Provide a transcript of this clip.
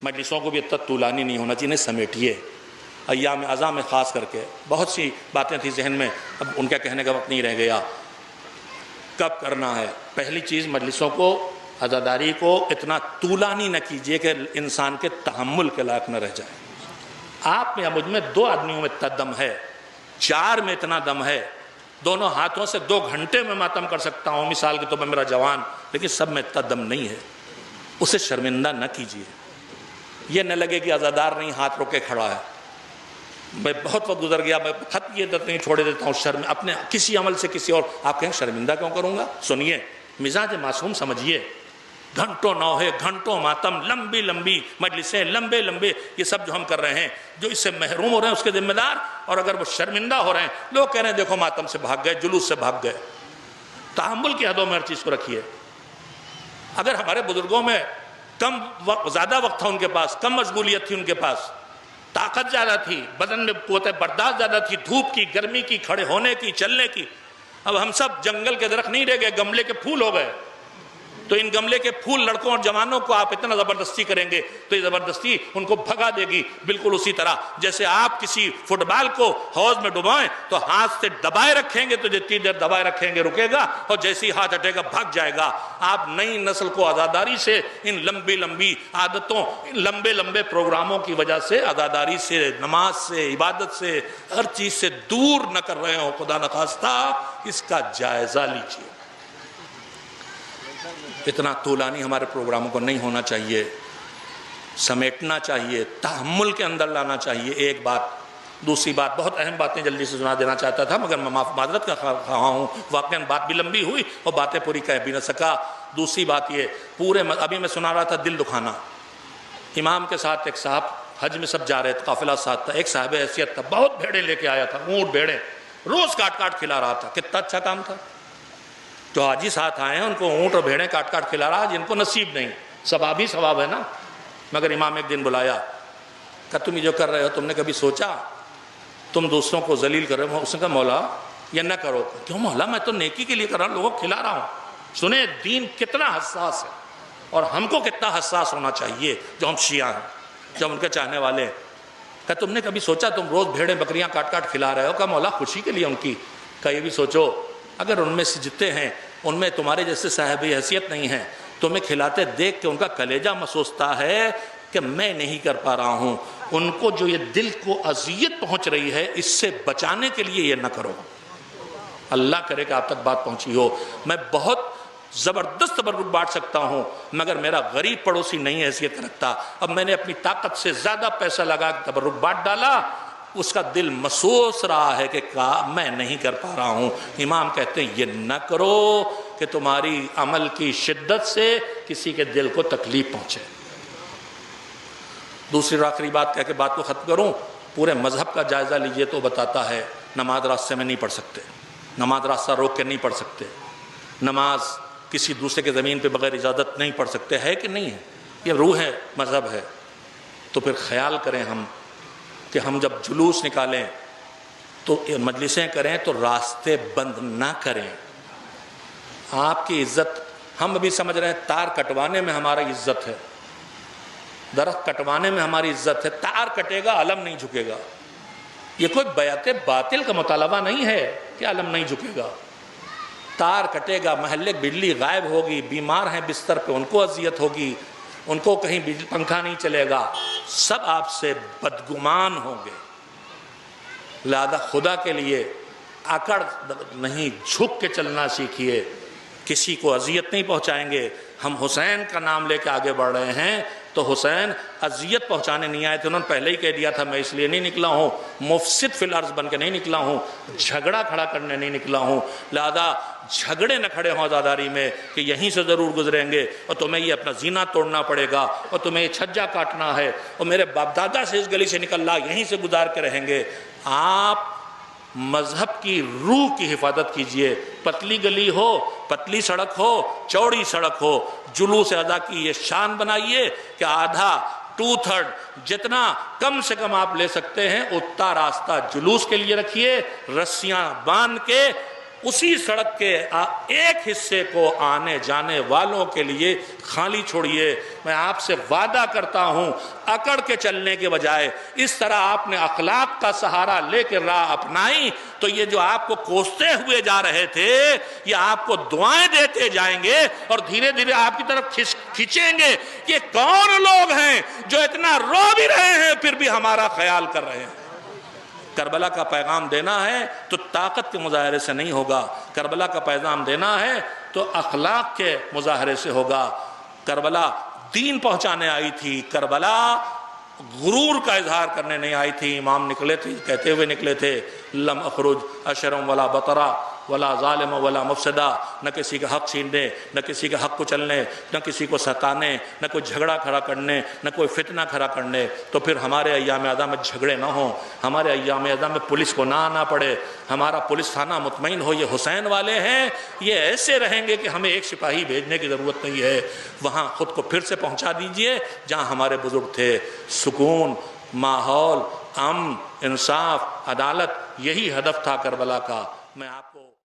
مجلسوں کو بھی اتنا طولانی نہیں ہونا چاہیے، سمیٹیے۔ ایام اعظام میں خاص کر کے بہت سی باتیں تھیں ذہن میں، اب ان کا کہنے کا وقت نہیں رہ گیا۔ کب کرنا ہے؟ پہلی چیز، مجلسوں کو، عزاداری کو اتنا طولانی نہ کیجیے کہ انسان کے تحمل کے لائق نہ رہ جائے۔ آپ میں یا مجھ میں 2 آدمیوں میں اتنا دم ہے، 4 میں اتنا دم ہے، دونوں ہاتھوں سے 2 گھنٹے میں ماتم کر سکتا ہوں، مثال کے طور پر میرا جوان، لیکن سب میں اتنا دم نہیں ہے۔ اسے شرمندہ نہ کیجیے، یہ نہ لگے کہ عزادار نہیں ہاتھ روکے کھڑا ہے۔ میں بہت وقت گزر گیا، میں خط یہ نہیں چھوڑے دیتا ہوں، شرم اپنے کسی عمل سے کسی اور، آپ کہیں شرمندہ کیوں کروں گا؟ سنیے، مزاج معصوم سمجھیے، گھنٹوں نوحے، گھنٹوں ماتم، لمبی لمبی مجلسیں، لمبے لمبے، یہ سب جو ہم کر رہے ہیں، جو اس سے محروم ہو رہے ہیں اس کے ذمہ دار، اور اگر وہ شرمندہ ہو رہے ہیں، لوگ کہہ رہے ہیں دیکھو ماتم سے بھاگ گئے، جلوس سے بھاگ گئے۔ تحمل کی حدوں میں ہر چیز کو رکھیے۔ اگر ہمارے بزرگوں میں زیادہ وقت تھا، ان کے پاس کم مشغولیت تھی، ان کے پاس طاقت زیادہ تھی، بدن میں قوت برداشت زیادہ تھی، دھوپ کی، گرمی کی، کھڑے ہونے کی، چلنے کی۔ اب ہم سب جنگل کے درخت نہیں رہ گئے، گملے کے پھول ہو گئے۔ تو ان گملے کے پھول لڑکوں اور جوانوں کو آپ اتنا زبردستی کریں گے تو یہ زبردستی ان کو بھگا دے گی، بالکل اسی طرح جیسے آپ کسی فٹ بال کو حوض میں ڈبائیں تو ہاتھ سے دبائے رکھیں گے تو جتنی دیر دبائے رکھیں گے رکے گا، اور جیسے ہی ہاتھ ہٹے گا بھگ جائے گا۔ آپ نئی نسل کو عزاداری سے، ان لمبی لمبی عادتوں، ان لمبے لمبے پروگراموں کی وجہ سے، عزاداری سے، نماز سے، عبادت سے، ہر چیز سے دور نہ کر رہے ہوں۔ خدا نخواستہ اس کا جائزہ لیجیے۔ اتنا طولانی ہمارے پروگراموں کو نہیں ہونا چاہیے، سمیٹنا چاہیے، تحمل کے اندر لانا چاہیے۔ ایک بات، دوسری بات، بہت اہم باتیں جلدی سے سنا دینا چاہتا تھا مگر میں معذرت کا خواہاں ہوں، واقعاً بات بھی لمبی ہوئی اور باتیں پوری کہہ بھی نہ سکا۔ دوسری بات یہ، ابھی میں سنا رہا تھا دل دکھانا۔ امام کے ساتھ ایک صاحب حج میں سب جا رہے تھے، قافلہ ساتھ تھا، ایک صاحب حیثیت تھا، بہت بھیڑیں لے کے آیا تھا، اونٹ بھیڑیں، روز کاٹ کاٹ کھلا رہا تھا۔ کتنا اچھا کام تھا۔ جو حاجی ساتھ آئے ہیں ان کو اونٹ اور بھیڑیں کاٹ کاٹ کھلا رہا، جن کو نصیب نہیں، ثواب ہی ثواب ہے نا۔ مگر امام ایک دن بلایا، کہ تم یہ جو کر رہے ہو، تم نے کبھی سوچا تم دوسروں کو ذلیل کر رہے ہو؟ اس نے کہا مولا یہ نہ کرو۔ کیوں مولا؟ میں تو نیکی کے لیے کر رہا ہوں، لوگوں کو کھلا رہا ہوں۔ سنیں دین کتنا حساس ہے، اور ہم کو کتنا حساس ہونا چاہیے جو ہم شیعہ ہیں، جو ہم ان کے چاہنے والے ہیں۔ کہ تم نے کبھی سوچا تم روز بھیڑیں بکریاں کاٹ کاٹ کھلا رہے ہو؟ کہ مولا خوشی کے لیے ان کی۔ کہ یہ بھی سوچو اگر ان میں سے جتنے ہیں ان میں تمہارے جیسے صاحب حیثیت نہیں ہیں، تمہیں کھلاتے دیکھ کے ان کا کلیجہ محسوستا ہے کہ میں نہیں کر پا رہا ہوں، ان کو جو یہ دل کو اذیت پہنچ رہی ہے اس سے بچانے کے لیے یہ نہ کرو۔ اللہ کرے کہ آپ تک بات پہنچی ہو۔ میں بہت زبردست تبرک بانٹ سکتا ہوں مگر میرا غریب پڑوسی نہیں حیثیت رکھتا۔ اب میں نے اپنی طاقت سے زیادہ پیسہ لگا کے تبرک بانٹ ڈالا، اس کا دل محسوس رہا ہے کہ میں نہیں کر پا رہا ہوں۔ امام کہتے ہیں یہ نہ کرو کہ تمہاری عمل کی شدت سے کسی کے دل کو تکلیف پہنچے۔ دوسری اور آخری بات کہہ کے بات کو ختم کروں، پورے مذہب کا جائزہ لیجئے تو بتاتا ہے نماز راستے میں نہیں پڑھ سکتے، نماز راستہ روک کے نہیں پڑھ سکتے، نماز کسی دوسرے کے زمین پہ بغیر اجازت نہیں پڑھ سکتے، ہے کہ نہیں ہے؟ یہ روح ہے، مذہب ہے۔ تو پھر خیال کریں ہم کہ ہم جب جلوس نکالیں تو مجلسیں کریں تو راستے بند نہ کریں۔ آپ کی عزت، ہم ابھی سمجھ رہے ہیں تار کٹوانے میں ہماری عزت ہے، درخت کٹوانے میں ہماری عزت ہے، تار کٹے گا علم نہیں جھکے گا۔ یہ کوئی بیعت باطل کا مطالبہ نہیں ہے کہ علم نہیں جھکے گا۔ تار کٹے گا، محلے بجلی غائب ہوگی، بیمار ہیں بستر پہ ان کو اذیت ہوگی، ان کو کہیں پنکھا نہیں چلے گا، سب آپ سے بدگمان ہوں گے۔ لہذا خدا کے لیے اکڑ نہیں، جھک کے چلنا سیکھیے، کسی کو اذیت نہیں پہنچائیں گے۔ ہم حسین کا نام لے کے آگے بڑھ رہے ہیں تو حسین اذیت پہنچانے نہیں آئے تھے، انہوں نے پہلے ہی کہہ دیا تھا میں اس لیے نہیں نکلا ہوں، مفسد فی الارض بن کے نہیں نکلا ہوں، جھگڑا کھڑا کرنے نہیں نکلا ہوں۔ لہذا جھگڑے نہ کھڑے ہوں عزاداری میں کہ یہیں سے ضرور گزریں گے اور تمہیں یہ اپنا زینہ توڑنا پڑے گا اور تمہیں یہ چھجا کاٹنا ہے اور میرے باپ دادا سے اس گلی سے نکل رہا یہیں سے گزار کے رہیں گے۔ آپ مذہب کی روح کی حفاظت کیجئے، پتلی گلی ہو، پتلی سڑک ہو، چوڑی سڑک ہو، جلوس ادا کی یہ شان بنائیے کہ آدھا 2/3 جتنا کم سے کم آپ لے سکتے ہیں اتنا راستہ جلوس کے لیے رکھیے، رسیاں باندھ کے اسی سڑک کے ایک حصے کو آنے جانے والوں کے لیے خالی چھوڑیے۔ میں آپ سے وعدہ کرتا ہوں اکڑ کے چلنے کے بجائے اس طرح آپ نے اخلاق کا سہارا لے کے راہ اپنائی تو یہ جو آپ کو کوستے ہوئے جا رہے تھے یہ آپ کو دعائیں دیتے جائیں گے اور دھیرے دھیرے آپ کی طرف کھینچیں گے کہ یہ کون لوگ ہیں جو اتنا رو بھی رہے ہیں پھر بھی ہمارا خیال کر رہے ہیں۔ کربلا کا پیغام دینا ہے تو طاقت کے مظاہرے سے نہیں ہوگا، کربلا کا پیغام دینا ہے تو اخلاق کے مظاہرے سے ہوگا۔ کربلا دین پہنچانے آئی تھی، کربلا غرور کا اظہار کرنے نہیں آئی تھی۔ امام نکلے تھے، کہتے ہوئے نکلے تھے لم اخرج اشرم ولا بطرا ولا ظالم ولا مفسدہ، نہ کسی کا حق چھیننے، نہ کسی کا حق کچلنے، نہ کسی کو ستانے، نہ کوئی جھگڑا کھڑا کرنے، نہ کوئی فتنہ کھڑا کرنے۔ تو پھر ہمارے ایام اعظا میں جھگڑے نہ ہوں، ہمارے ایام اعظا میں پولیس کو نہ آنا پڑے، ہمارا پولیس تھانہ مطمئن ہو۔ یہ حسین والے ہیں، یہ ایسے رہیں گے کہ ہمیں ایک سپاہی بھیجنے کی ضرورت نہیں ہے، وہاں خود کو پھر سے پہنچا دیجئے جہاں ہمارے بزرگ تھے۔ سکون، ماحول، امن، انصاف، عدالت، یہی ہدف تھا کربلا کا۔ میں آپ کو